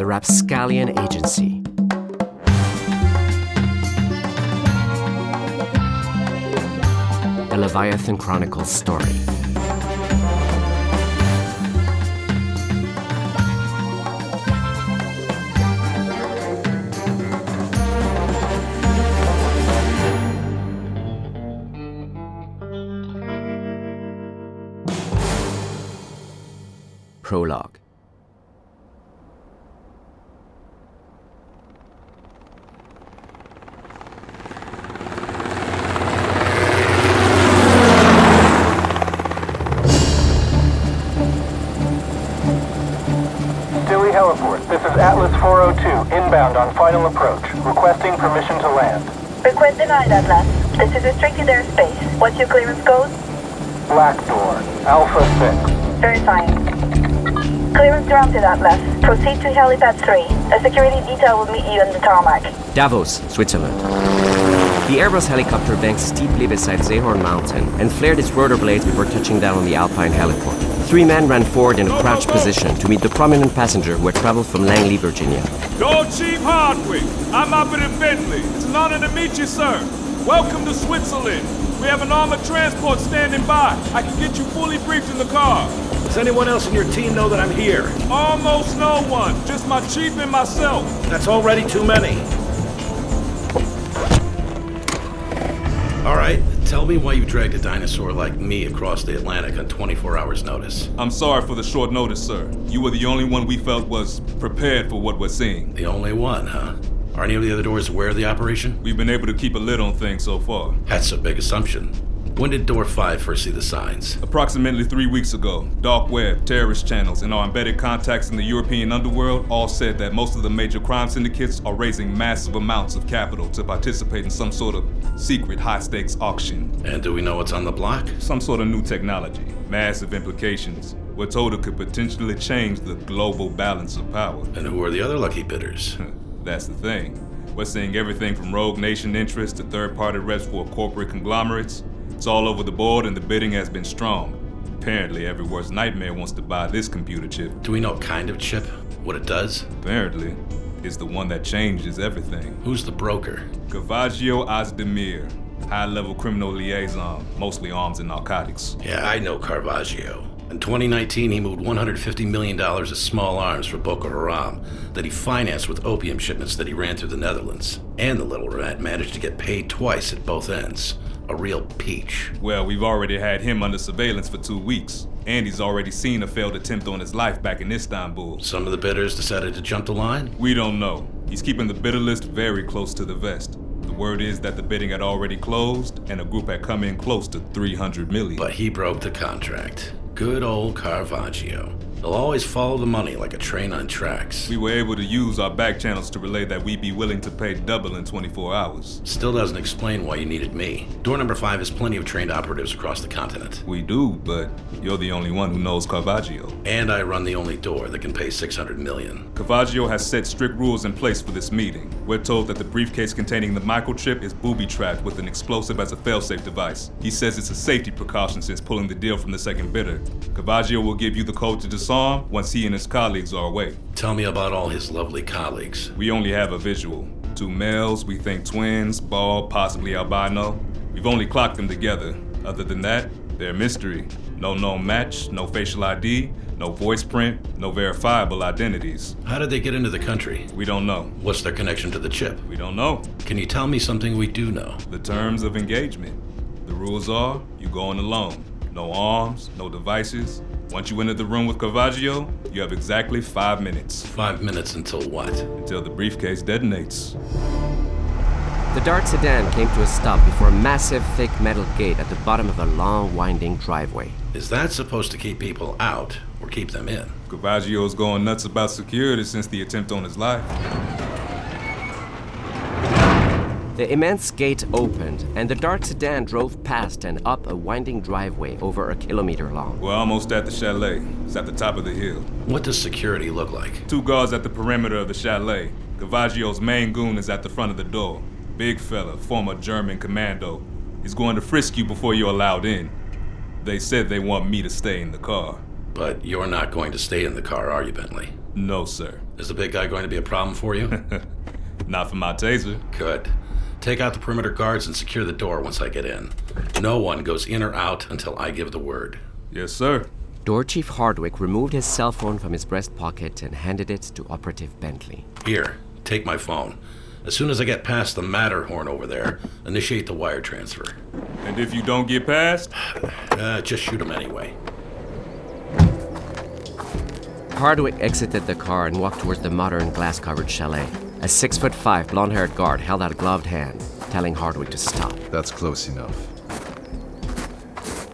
the Rapscallion Agency. A Leviathan Chronicles story. Prologue. This is Atlas 402, inbound on final approach. Requesting permission to land. Request denied, Atlas. This is restricted airspace. What's your clearance code? Blackdoor, Alpha 6. Verifying. Clearance granted, Atlas. Proceed to helipad 3. A security detail will meet you on the tarmac. Davos, Switzerland. The Airbus helicopter banked steeply beside Zehorn Mountain and flared its rotor blades before touching down on the Alpine heliport. 3 men ran forward in a crouched position to meet the prominent passenger who had traveled from Langley, Virginia. Doorchief Hardwick, I'm Operative Bentley. It's an honor to meet you, sir. Welcome to Switzerland. We have an armored transport standing by. I can get you fully briefed in the car. Does anyone else in your team know that I'm here? Almost no one. Just my chief and myself. That's already too many. All right, tell me why you dragged a dinosaur like me across the Atlantic on 24 hours' notice. I'm sorry for the short notice, sir. You were the only one we felt was prepared for what we're seeing. The only one, huh? Are any of the other doors aware of the operation? We've been able to keep a lid on things so far. That's a big assumption. When did Door 5 first see the signs? Approximately 3 weeks ago. Dark web, terrorist channels, and our embedded contacts in the European underworld all said that most of the major crime syndicates are raising massive amounts of capital to participate in some sort of secret high-stakes auction. And do we know what's on the block? Some sort of new technology. Massive implications. We're told it could potentially change the global balance of power. And who are the other lucky bidders? That's the thing. We're seeing everything from rogue nation interests to third-party reps for corporate conglomerates. It's all over the board and the bidding has been strong. Apparently, every worst nightmare wants to buy this computer chip. Do we know what kind of chip? What it does? Apparently, it's the one that changes everything. Who's the broker? Cavaggio Ozdemir, high-level criminal liaison, mostly arms and narcotics. Yeah, I know Caravaggio. In 2019, he moved $150 million of small arms for Boko Haram that he financed with opium shipments that he ran through the Netherlands. And the little rat managed to get paid twice at both ends. A real peach. Well, we've already had him under surveillance for 2 weeks. And he's already seen a failed attempt on his life back in Istanbul. Some of the bidders decided to jump the line? We don't know. He's keeping the bidder list very close to the vest. The word is that the bidding had already closed, and a group had come in close to 300 million. But he broke the contract. Good old Caravaggio. They'll always follow the money like a train on tracks. We were able to use our back channels to relay that we'd be willing to pay double in 24 hours. Still doesn't explain why you needed me. Door number 5 has plenty of trained operatives across the continent. We do, but you're the only one who knows Caravaggio. And I run the only door that can pay $600 million. Caravaggio has set strict rules in place for this meeting. We're told that the briefcase containing the microchip is booby-trapped with an explosive as a failsafe device. He says it's a safety precaution since pulling the deal from the second bidder. Caravaggio will give you the code to disarm once he and his colleagues are away. Tell me about all his lovely colleagues. We only have a visual. 2 males, we think twins, bald, possibly albino. We've only clocked them together. Other than that, they're a mystery. No known match, no facial ID, no voice print, no verifiable identities. How did they get into the country? We don't know. What's their connection to the chip? We don't know. Can you tell me something we do know? The terms of engagement. The rules are, you go in alone. No arms, no devices. Once you enter the room with Caravaggio, you have exactly 5 minutes. 5 minutes until what? Until the briefcase detonates. The Dart sedan came to a stop before a massive, thick metal gate at the bottom of a long, winding driveway. Is that supposed to keep people out or keep them in? Caravaggio's going nuts about security since the attempt on his life. The immense gate opened, and the Dart sedan drove past and up a winding driveway over a kilometer long. We're almost at the chalet. It's at the top of the hill. What does security look like? 2 guards at the perimeter of the chalet. Caravaggio's main goon is at the front of the door. Big fella, former German commando. He's going to frisk you before you're allowed in. They said they want me to stay in the car. But you're not going to stay in the car, are you, Bentley? No, sir. Is the big guy going to be a problem for you? Not for my taser. Good. Take out the perimeter guards and secure the door once I get in. No one goes in or out until I give the word. Yes, sir. Doorchief Hardwick removed his cell phone from his breast pocket and handed it to Operative Bentley. Here, take my phone. As soon as I get past the Matterhorn over there, initiate the wire transfer. And if you don't get past? Just shoot him anyway. Hardwick exited the car and walked towards the modern glass-covered chalet. A 6'5" blonde-haired guard held out a gloved hand, telling Hardwick to stop. That's close enough.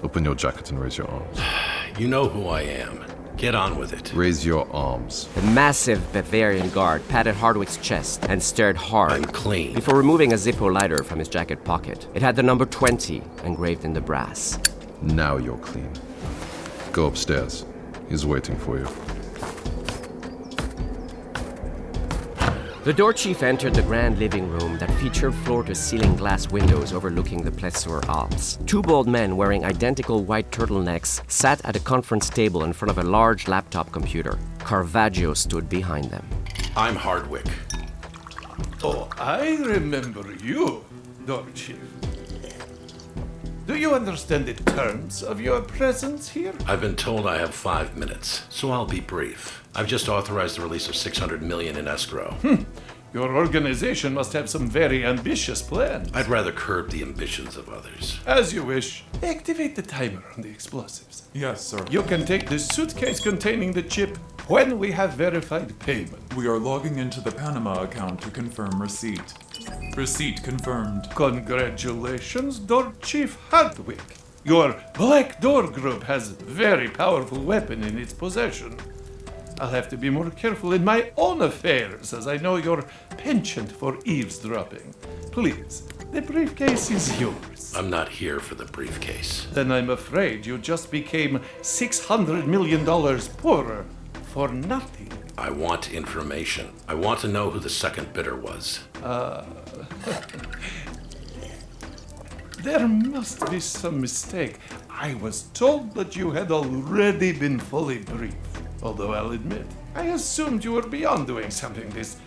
Open your jacket and raise your arms. You know who I am. Get on with it. Raise your arms. The massive Bavarian guard patted Hardwick's chest and stared hard. I'm clean. Before removing a Zippo lighter from his jacket pocket. It had the number 20 engraved in the brass. Now you're clean. Go upstairs. He's waiting for you. The door chief entered the grand living room that featured floor-to-ceiling glass windows overlooking the Plessur Alps. Two bald men wearing identical white turtlenecks sat at a conference table in front of a large laptop computer. Caravaggio stood behind them. I'm Hardwick. Oh, I remember you, Doorchief. Do you understand the terms of your presence here? I've been told I have 5 minutes, so I'll be brief. I've just authorized the release of $600 million in escrow. Your organization must have some very ambitious plans. I'd rather curb the ambitions of others. As you wish. Activate the timer on the explosives. Yes, sir. You can take the suitcase containing the chip when we have verified payment. We are logging into the Panama account to confirm receipt. Receipt confirmed. Congratulations, Doorchief Hardwick. Your Blackdoor group has a very powerful weapon in its possession. I'll have to be more careful in my own affairs, as I know your penchant for eavesdropping. Please, the briefcase is yours. I'm not here for the briefcase. Then I'm afraid you just became $600 million poorer for nothing. I want information. I want to know who the second bidder was. There must be some mistake. I was told that you had already been fully briefed. Although I'll admit, I assumed you were beyond doing something this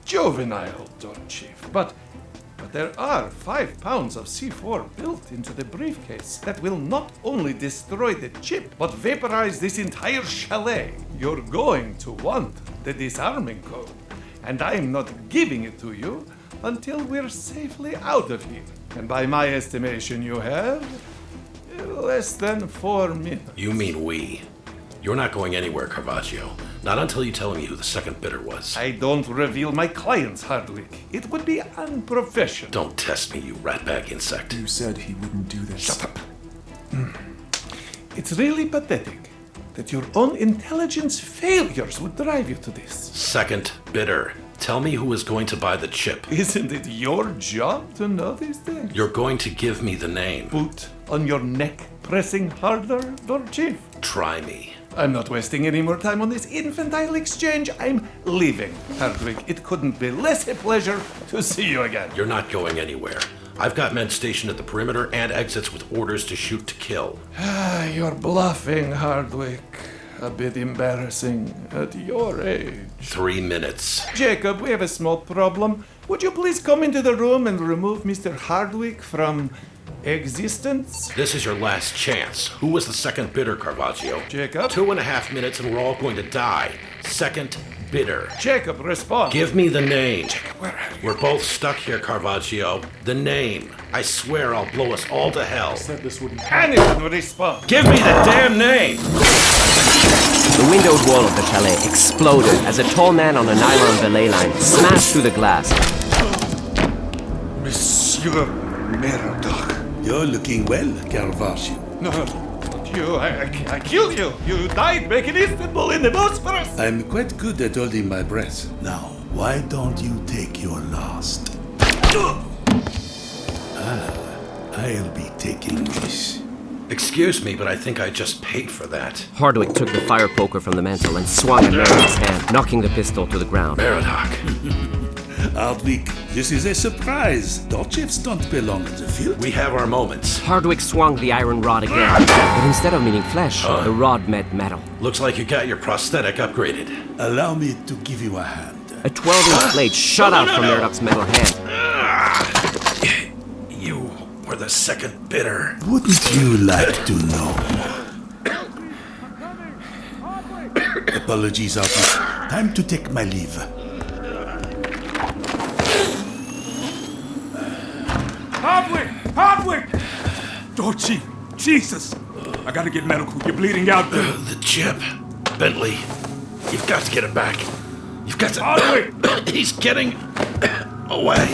juvenile, Doorchief. But there are 5 pounds of C4 built into the briefcase that will not only destroy the chip, but vaporize this entire chalet. You're going to want the disarming code, and I'm not giving it to you until we're safely out of here. And by my estimation, you have less than 4 minutes. You mean we. You're not going anywhere, Caravaggio. Not until you tell me who the second bidder was. I don't reveal my clients, Hardwick. It would be unprofessional. Don't test me, you ratbag insect. You said he wouldn't do this. Shut up. It's really pathetic that your own intelligence failures would drive you to this. Second bidder. Tell me who is going to buy the chip. Isn't it your job to know these things? You're going to give me the name. Boot on your neck, pressing harder, Doorchief. Try me. I'm not wasting any more time on this infantile exchange. I'm leaving, Hardwick. It couldn't be less a pleasure to see you again. You're not going anywhere. I've got men stationed at the perimeter and exits with orders to shoot to kill. You're bluffing, Hardwick. A bit embarrassing at your age. 3 minutes. Jacob, we have a small problem. Would you please come into the room and remove Mr. Hardwick from existence? This is your last chance. Who was the second bidder, Caravaggio? Jacob? 2.5 minutes and we're all going to die. Second bidder. Jacob, respond. Give me the name. Jacob, where are you? We're both stuck here, Caravaggio. The name. I swear I'll blow us all to hell. Said this wouldn't happen. Anyone respond. Give me the damn name! The windowed wall of the chalet exploded as a tall man on a nylon belay line smashed through the glass. Monsieur Murdoch. You're looking well, Caravaggio. No, not you. I killed you. You died back in Istanbul in the Bosphorus. I'm quite good at holding my breath. Now, why don't you take your last? I'll be taking this. Excuse me, but I think I just paid for that. Hardwick took the fire poker from the mantel and swung at Meredith's hand, knocking the pistol to the ground. Meridoc. Hardwick, this is a surprise. Doorchiefs don't belong in the field. We have our moments. Hardwick swung the iron rod again, but instead of meeting flesh, the rod met metal. Looks like you got your prosthetic upgraded. Allow me to give you a hand. A 12-inch blade shot out from Murdoch's metal hand. You were the second bidder. Wouldn't you like to know? Apologies, Hardwick. Time to take my leave. Hardwick! Hardwick! Doorchief! Jesus! I gotta get medical. You're bleeding out there. The chip. Bentley, you've got to get it back. You've got to... Hardwick! He's getting... away.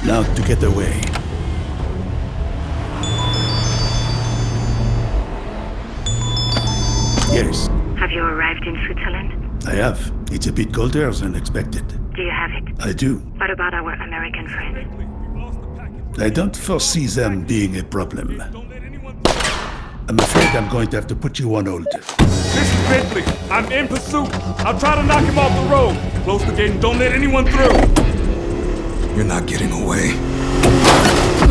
Now to get away. Yes, Have you arrived in Switzerland? I have. It's a bit colder than expected. Do you have it? I do. What about our American friends? I don't foresee them being a problem. I'm afraid I'm going to have to put you on hold. This is Bentley. I'm in pursuit. I'll try to knock him off the road. Close the gate and don't let anyone through. You're not getting away.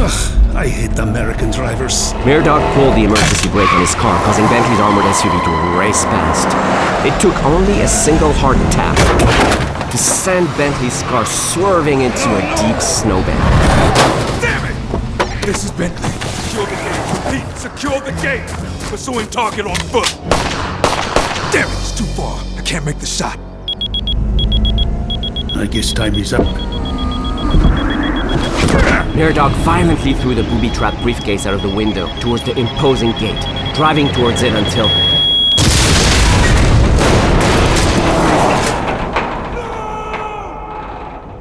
Ugh, I hate American drivers. Murdoch pulled the emergency brake on his car, causing Bentley's armored SUV to race past. It took only a single hard tap to send Bentley's car swerving into a deep snowbank. Damn it! This is Bentley. Secure the gate. Repeat, secure the gate. Pursuing target on foot. Damn it, it's too far. I can't make the shot. I guess time is up. Murdoch violently threw the booby-trapped briefcase out of the window towards the imposing gate, driving towards it until...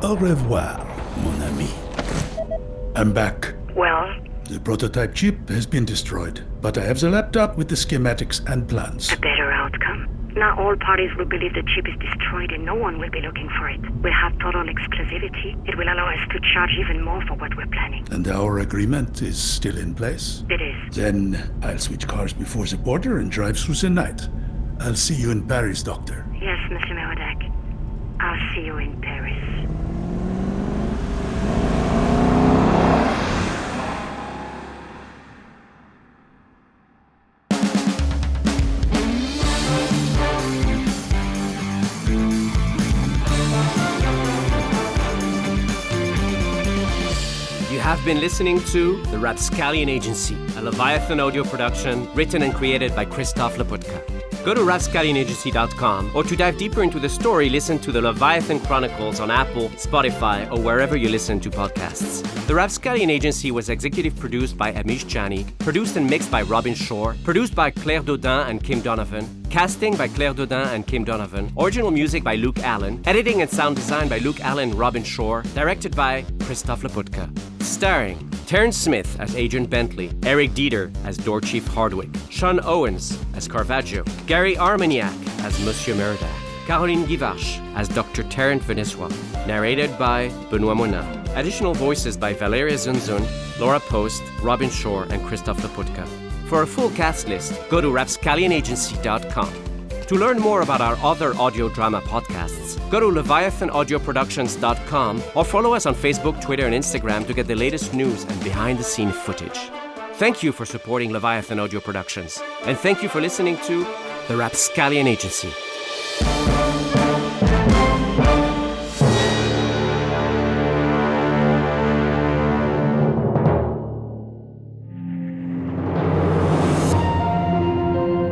Au revoir, mon ami. I'm back. Well, The prototype chip has been destroyed, but I have the laptop with the schematics and plans. a better outcome. Not all parties will believe the chip is destroyed and no one will be looking for it. We'll have total exclusivity. It will allow us to charge even more for what we're planning. And our agreement is still in place? It is. Then I'll switch cars before the border and drive through the night. I'll see you in Paris, Doctor. Yes, Monsieur Merodach. I'll see you in Paris. You have been listening to The Rapscallion Agency, a Leviathan audio production written and created by Christof Laputka. Go to rapscallionagency.com, or to dive deeper into the story, listen to the Leviathan Chronicles on Apple, Spotify, or wherever you listen to podcasts. The Rapscallion Agency was executive produced by Amish Jani, produced and mixed by Robin Shore, produced by Claire Dodin and Kim Donovan, casting by Claire Dodin and Kim Donovan, original music by Luke Allen, editing and sound design by Luke Allen and Robin Shore, directed by Christof Laputka. Starring Terrance Smith as Agent Bentley, Eric Dieter as Doorchief Hardwick, Sean Owens as Caravaggio, Gary Armagnac as Monsieur Murdoch, Caroline Guivarch as Dr. Terrance Venesois, narrated by Benoit Monin. Additional voices by Valeria Zunzun, Laura Post, Robin Shore, and Christof Laputka. For a full cast list, go to rapscallionagency.com. To learn more about our other audio drama podcasts, go to leviathanaudioproductions.com or follow us on Facebook, Twitter, and Instagram to get the latest news and behind-the-scene footage. Thank you for supporting Leviathan Audio Productions, and thank you for listening to The Rapscallion Agency.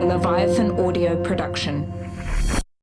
Leviathan Audio Production.